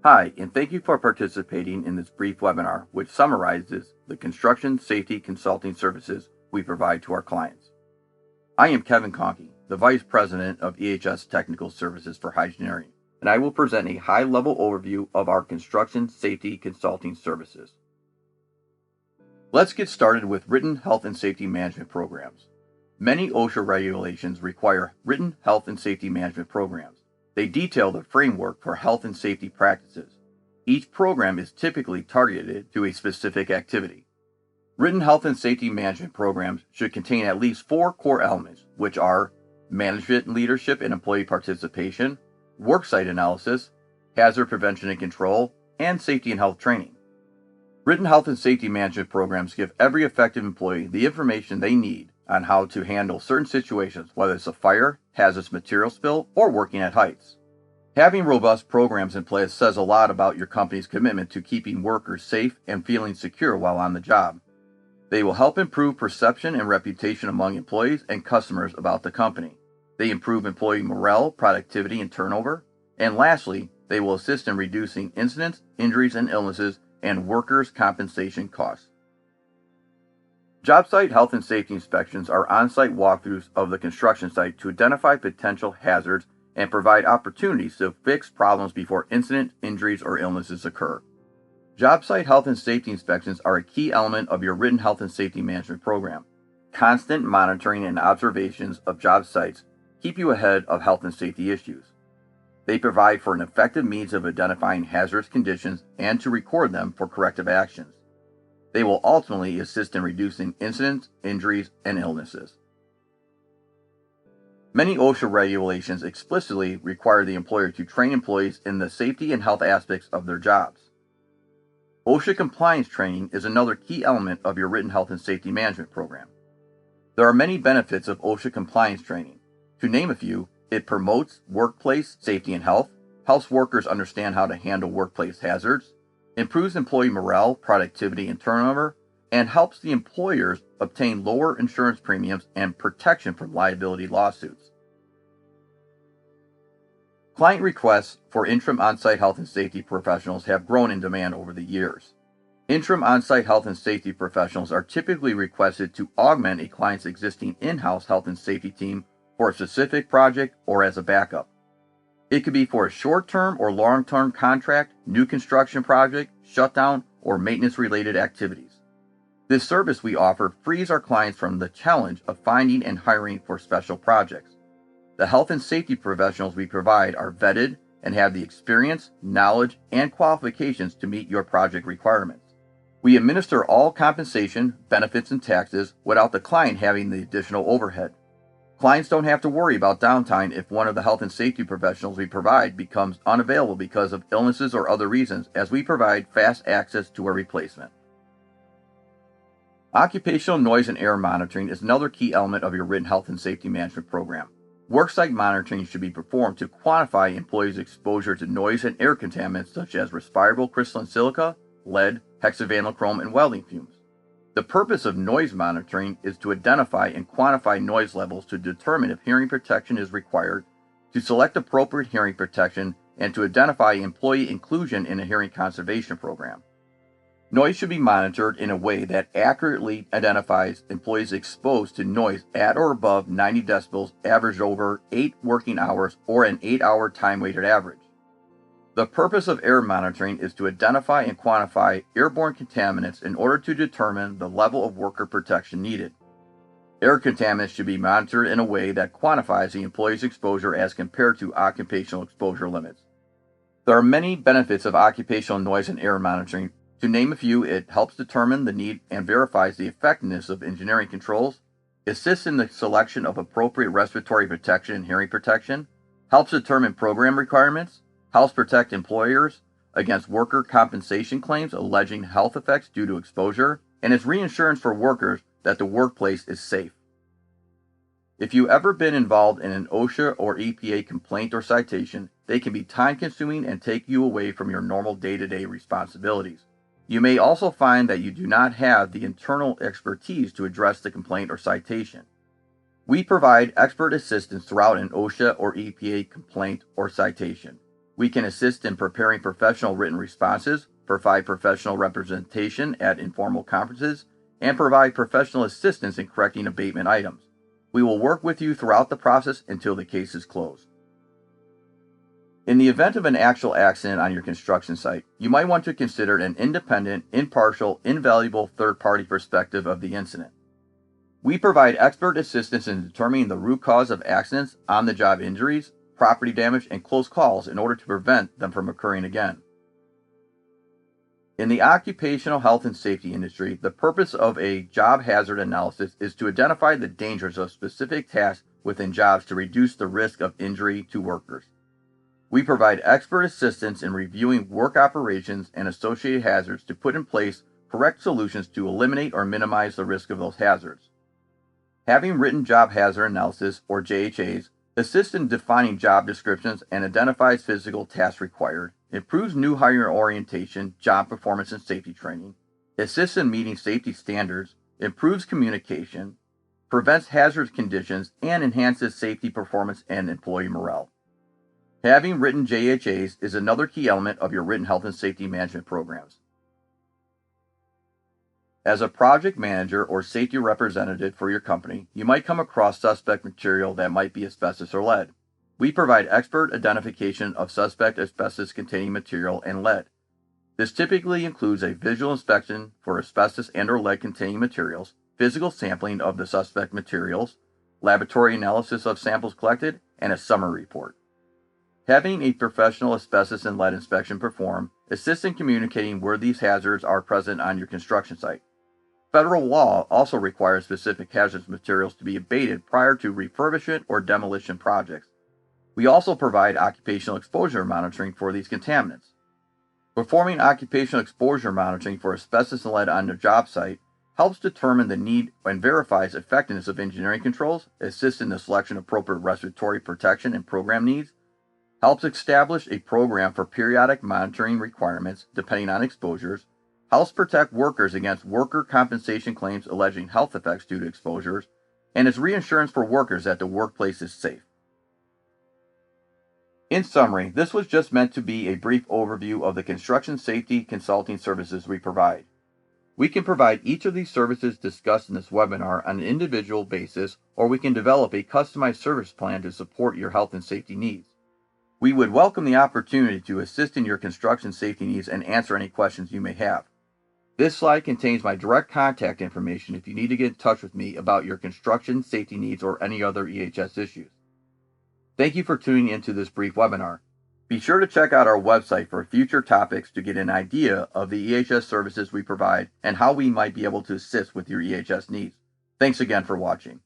Hi, and thank you for participating in this brief webinar, which summarizes the construction safety consulting services we provide to our clients. I am Kevin Konkey, the Vice President of EHS Technical Services for Hygieneering, and I will present a high-level overview of our construction safety consulting services. Let's get started with written health and safety management programs. Many OSHA regulations require written health and safety management programs. They detail the framework for health and safety practices. Each program is typically targeted to a specific activity. Written health and safety management programs should contain at least 4 core elements, which are management and leadership and employee participation, worksite analysis, hazard prevention and control, and safety and health training. Written health and safety management programs give every affected employee the information they need on how to handle certain situations, whether it's a fire, hazardous material spill, or working at heights. Having robust programs in place says a lot about your company's commitment to keeping workers safe and feeling secure while on the job. They will help improve perception and reputation among employees and customers about the company. They improve employee morale, productivity, and turnover. And lastly, they will assist in reducing incidents, injuries, and illnesses and workers' compensation costs. Job site health and safety inspections are on-site walkthroughs of the construction site to identify potential hazards and provide opportunities to fix problems before incidents, injuries, or illnesses occur. Job site health and safety inspections are a key element of your written health and safety management program. Constant monitoring and observations of job sites keep you ahead of health and safety issues. They provide for an effective means of identifying hazardous conditions and to record them for corrective actions. They will ultimately assist in reducing incidents, injuries, and illnesses. Many OSHA regulations explicitly require the employer to train employees in the safety and health aspects of their jobs. OSHA compliance training is another key element of your written health and safety management program. There are many benefits of OSHA compliance training. To name a few, it promotes workplace safety and health, helps workers understand how to handle workplace hazards, improves employee morale, productivity, and turnover, and helps the employers obtain lower insurance premiums and protection from liability lawsuits. Client requests for interim on-site health and safety professionals have grown in demand over the years. Interim on-site health and safety professionals are typically requested to augment a client's existing in-house health and safety team for a specific project or as a backup. It could be for a short-term or long-term contract, new construction project, shutdown, or maintenance-related activities. This service we offer frees our clients from the challenge of finding and hiring for special projects. The health and safety professionals we provide are vetted and have the experience, knowledge, and qualifications to meet your project requirements. We administer all compensation, benefits, and taxes without the client having the additional overhead. Clients don't have to worry about downtime if one of the health and safety professionals we provide becomes unavailable because of illnesses or other reasons, as we provide fast access to a replacement. Occupational noise and air monitoring is another key element of your written health and safety management program. Worksite monitoring should be performed to quantify employees' exposure to noise and air contaminants such as respirable crystalline silica, lead, hexavalent chrome, and welding fumes. The purpose of noise monitoring is to identify and quantify noise levels to determine if hearing protection is required, to select appropriate hearing protection, and to identify employee inclusion in a hearing conservation program. Noise should be monitored in a way that accurately identifies employees exposed to noise at or above 90 decibels averaged over 8 working hours or an 8-hour time-weighted average. The purpose of air monitoring is to identify and quantify airborne contaminants in order to determine the level of worker protection needed. Air contaminants should be monitored in a way that quantifies the employee's exposure as compared to occupational exposure limits. There are many benefits of occupational noise and air monitoring. To name a few, it helps determine the need and verifies the effectiveness of engineering controls, assists in the selection of appropriate respiratory protection and hearing protection, helps determine program requirements, helps protect employers against worker compensation claims alleging health effects due to exposure, and is reinsurance for workers that the workplace is safe. If you've ever been involved in an OSHA or EPA complaint or citation, they can be time-consuming and take you away from your normal day-to-day responsibilities. You may also find that you do not have the internal expertise to address the complaint or citation. We provide expert assistance throughout an OSHA or EPA complaint or citation. We can assist in preparing professional written responses, provide professional representation at informal conferences, and provide professional assistance in correcting abatement items. We will work with you throughout the process until the case is closed. In the event of an actual accident on your construction site, you might want to consider an independent, impartial, invaluable third-party perspective of the incident. We provide expert assistance in determining the root cause of accidents, on-the-job injuries, property damage, and close calls in order to prevent them from occurring again. In the occupational health and safety industry, the purpose of a job hazard analysis is to identify the dangers of specific tasks within jobs to reduce the risk of injury to workers. We provide expert assistance in reviewing work operations and associated hazards to put in place correct solutions to eliminate or minimize the risk of those hazards. Having written job hazard analysis, or JHAs, assists in defining job descriptions and identifies physical tasks required, improves new hire orientation, job performance and safety training, assists in meeting safety standards, improves communication, prevents hazardous conditions, and enhances safety performance and employee morale. Having written JHAs is another key element of your written health and safety management programs. As a project manager or safety representative for your company, you might come across suspect material that might be asbestos or lead. We provide expert identification of suspect asbestos-containing material and lead. This typically includes a visual inspection for asbestos and/or lead-containing materials, physical sampling of the suspect materials, laboratory analysis of samples collected, and a summary report. Having a professional asbestos and lead inspection performed assists in communicating where these hazards are present on your construction site. Federal law also requires specific hazardous materials to be abated prior to refurbishment or demolition projects. We also provide occupational exposure monitoring for these contaminants. Performing occupational exposure monitoring for asbestos and lead on the job site helps determine the need and verifies effectiveness of engineering controls, assists in the selection of appropriate respiratory protection and program needs, helps establish a program for periodic monitoring requirements depending on exposures, helps protect workers against worker compensation claims alleging health effects due to exposures, and is reinsurance for workers that the workplace is safe. In summary, this was just meant to be a brief overview of the construction safety consulting services we provide. We can provide each of these services discussed in this webinar on an individual basis, or we can develop a customized service plan to support your health and safety needs. We would welcome the opportunity to assist in your construction safety needs and answer any questions you may have. This slide contains my direct contact information if you need to get in touch with me about your construction safety needs or any other EHS issues. Thank you for tuning into this brief webinar. Be sure to check out our website for future topics to get an idea of the EHS services we provide and how we might be able to assist with your EHS needs. Thanks again for watching.